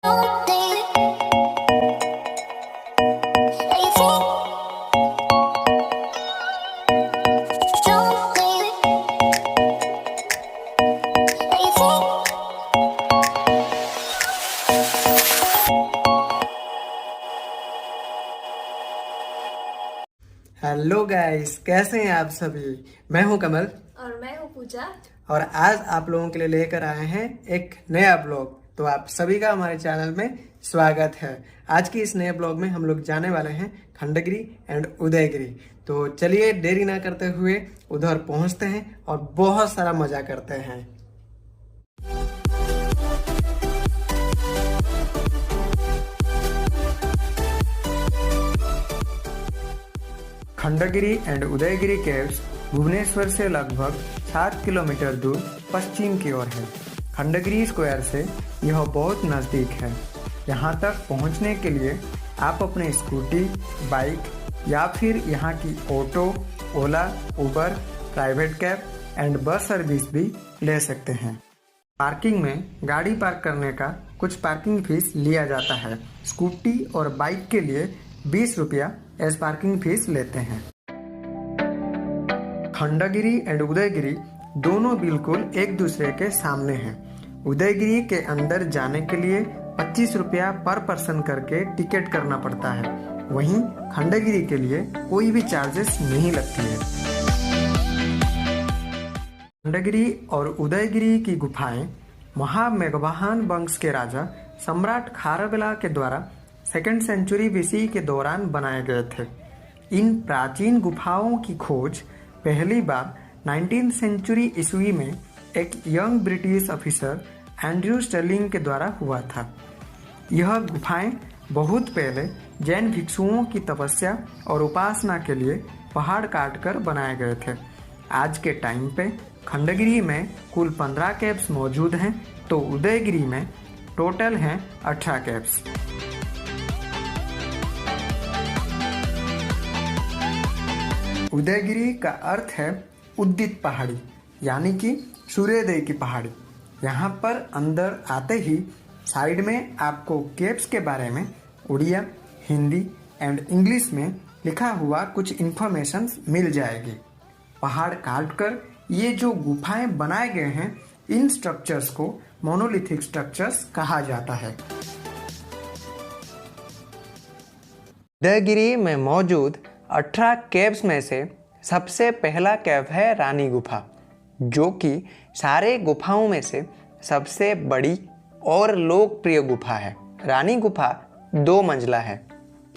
Hello guys, कैसे हैं आप सभी। मैं हूं कमल और मैं हूँ पूजा। और आज आप लोगों के लिए लेकर आए हैं एक नया ब्लॉग। तो आप सभी का हमारे चैनल में स्वागत है। आज की इस नए ब्लॉग में हम लोग जाने वाले हैं खंडगिरी एंड उदयगिरी। तो चलिए देरी ना करते हुए उधर पहुंचते हैं और बहुत सारा मजा करते हैं। खंडगिरी एंड उदयगिरी केव्स भुवनेश्वर से लगभग 7 किलोमीटर दूर पश्चिम की ओर है। खंडगिरी स्क्वायर से यह बहुत नज़दीक है। यहाँ तक पहुँचने के लिए आप अपने स्कूटी, बाइक या फिर यहाँ की auto, Ola, Uber, private cab and bus service भी ले सकते हैं। पार्किंग में गाड़ी पार्क करने का कुछ पार्किंग फीस लिया जाता है। स्कूटी और बाइक के लिए 20 रुपया एज पार्किंग फीस लेते हैं। खंडगिरी एंड उदयगिरी दोनों बिल्कुल एक दूसरे के सामने हैं। उदयगिरी के अंदर जाने के लिए 25 रुपया पर पर्सन करके टिकट करना पड़ता है। वहीं खंडगिरी के लिए कोई भी चार्जेस नहीं लगती है। खंडगिरी और उदयगिरी की गुफाएं महामेघवाहन वंश के राजा सम्राट खारवेला के द्वारा 2nd सेंचुरी बीसी के दौरान बनाए गए थे। इन प्राचीन गुफाओं की खोज पहली बार 19th सेंचुरी ईस्वी में एक young British officer Andrew Stirling के द्वारा हुआ था। यह गुफाएं बहुत पहले जैन भिक्षुओं की तपस्या और उपासना के लिए पहाड़ काटकर बनाए गए थे। आज के टाइम पे खंडगिरी में कुल 15 केव्स मौजूद हैं, तो उदयगिरी में टोटल हैं 18 केव्स। उदयगिरी का अर्थ है उद्दित पहाड़ी, यानी कि सूर्योदय की पहाड़ी। यहाँ पर अंदर आते ही साइड में आपको केव्स के बारे में उड़िया, हिंदी एंड इंग्लिश में लिखा हुआ कुछ इन्फॉर्मेशन मिल जाएगी। पहाड़ काटकर ये जो गुफाएं बनाए गए हैं, इन स्ट्रक्चर्स को मोनोलिथिक स्ट्रक्चर्स कहा जाता है। उदयगिरी में मौजूद 18 केव्स में से सबसे पहला केव है रानी गुफा, जो कि सारे गुफाओं में से सबसे बड़ी और लोकप्रिय गुफा है। रानी गुफा 2 मंजिला है।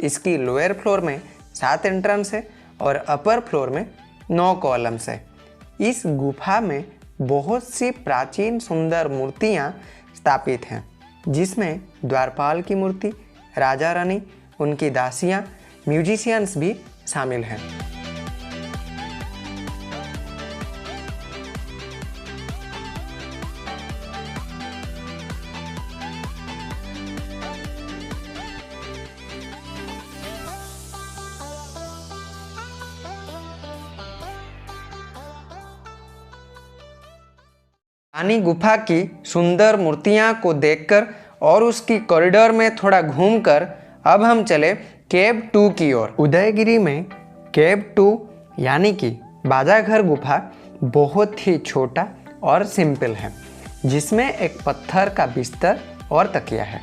इसकी लोअर फ्लोर में 7 एंट्रेंस है और अपर फ्लोर में 9 कॉलम्स है। इस गुफा में बहुत सी प्राचीन सुंदर मूर्तियाँ स्थापित हैं, जिसमें द्वारपाल की मूर्ति, राजा रानी, उनकी दासियाँ, म्यूजिशियंस भी शामिल हैं। रानी गुफा की सुंदर मूर्तियां को देखकर और उसकी कॉरिडोर में थोड़ा घूमकर अब हम चले केव 2 की ओर। उदयगिरी में केव 2 यानी कि बाजाघर गुफा बहुत ही छोटा और सिंपल है, जिसमें एक पत्थर का बिस्तर और तकिया है,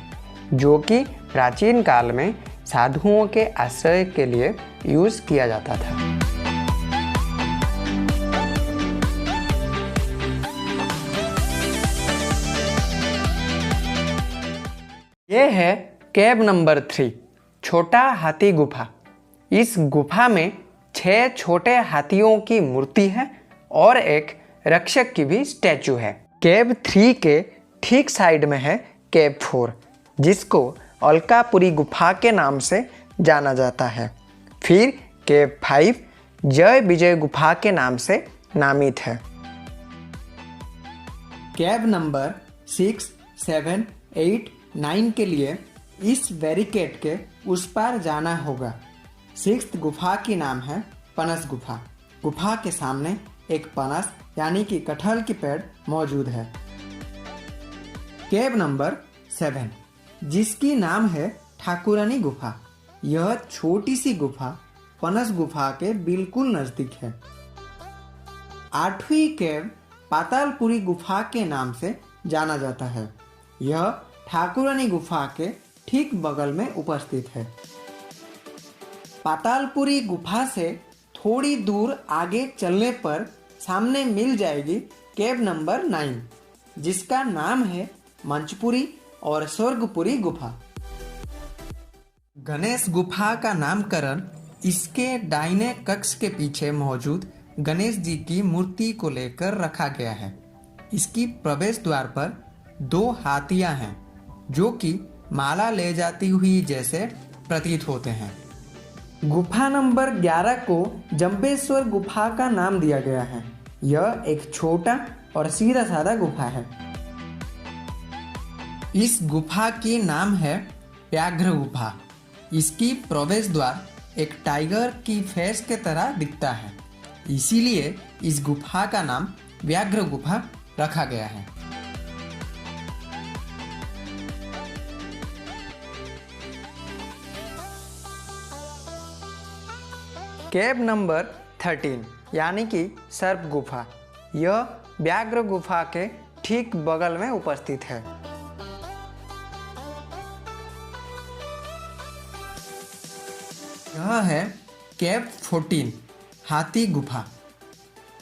जो कि प्राचीन काल में साधुओं के आश्रय के लिए यूज किया जाता था। यह है केव नंबर 3, छोटा हाथी गुफा। इस गुफा में 6 छोटे हाथियों की मूर्ति है और एक रक्षक की भी स्टैचू है। केव 3 के ठीक साइड में है केव 4, जिसको अलकापुरी गुफा के नाम से जाना जाता है। फिर केव 5 जय विजय गुफा के नाम से नामित है। केव नंबर 6, 7, 8, 9 के लिए इस बैरिकेड के उस पार जाना होगा। 6th गुफा की नाम है पनस गुफा। गुफा के सामने एक पनस यानी कि कटहल की पेड़ मौजूद है। केव नंबर 7 जिसकी नाम है ठाकुरानी गुफा। यह छोटी सी गुफा पनस गुफा के बिल्कुल नजदीक है। 8वीं केव पातालपुरी गुफा के नाम से जाना जाता है। यह ठाकुरानी गुफा के ठीक बगल में उपस्थित है। पातालपुरी गुफा से थोड़ी दूर आगे चलने पर सामने मिल जाएगी केव नंबर 9, जिसका नाम है मंचपुरी और स्वर्गपुरी गुफा। गणेश गुफा का नामकरण इसके दाहिने कक्ष के पीछे मौजूद गणेश जी की मूर्ति को लेकर रखा गया है। इसकी प्रवेश द्वार पर 2 हाथियां हैं जो कि माला ले जाती हुई जैसे प्रतीत होते हैं। गुफा नंबर 11 को जंबेश्वर गुफा का नाम दिया गया है। यह एक छोटा और सीधा साधा गुफा है। इस गुफा की नाम है व्याघ्र गुफा। इसकी प्रवेश द्वार एक टाइगर की फेस के तरह दिखता है, इसीलिए इस गुफा का नाम व्याघ्र गुफा रखा गया है। केव नंबर 13 यानी कि सर्प गुफा, यह व्याघ्र गुफा के ठीक बगल में उपस्थित है। यह है केव 14 हाथी गुफा।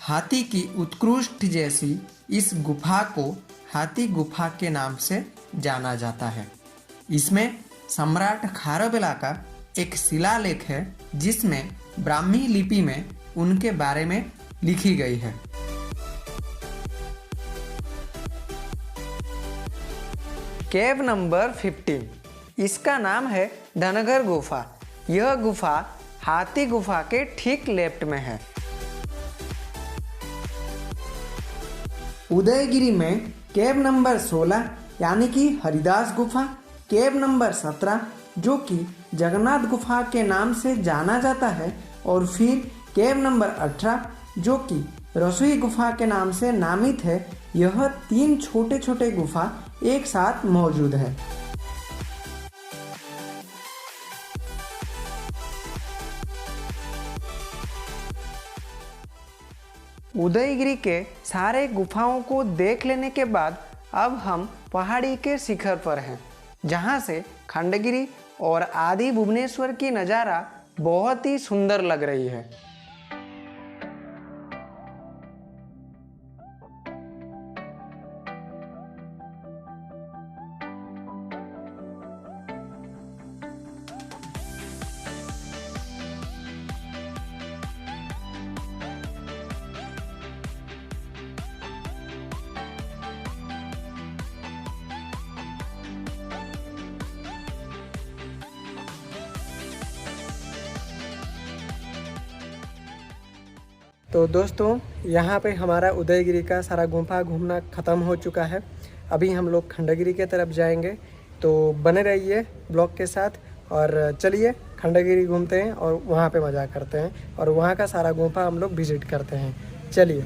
हाथी की उत्कृष्ट जैसी इस गुफा को हाथी गुफा के नाम से जाना जाता है। इसमें सम्राट खारबेला का एक शिलालेख है जिसमें ब्राह्मी लिपि में उनके बारे में लिखी गई है। केव नंबर 15, इसका नाम है धनगर गुफा। यह गुफा हाथी गुफा के ठीक लेफ्ट में है। उदयगिरी में केव नंबर 16 यानी कि हरिदास गुफा, केव नंबर 17 जो कि जगन्नाथ गुफा के नाम से जाना जाता है, और फिर केव नंबर 18 जो कि रसोई गुफा के नाम से नामित है। यह 3 छोटे छोटे गुफा एक साथ मौजूद है। उदयगिरी के सारे गुफाओं को देख लेने के बाद अब हम पहाड़ी के शिखर पर हैं, जहां से खंडगिरी और आदि भुवनेश्वर की नज़ारा बहुत ही सुंदर लग रही है। तो दोस्तों यहाँ पे हमारा उदयगिरी का सारा गुफा घूमना ख़त्म हो चुका है। अभी हम लोग खंडगिरी के तरफ जाएंगे, तो बने रहिए ब्लॉग के साथ और चलिए खंडगिरी घूमते हैं और वहाँ पे मज़ा करते हैं और वहाँ का सारा गुफा हम लोग विज़िट करते हैं। चलिए।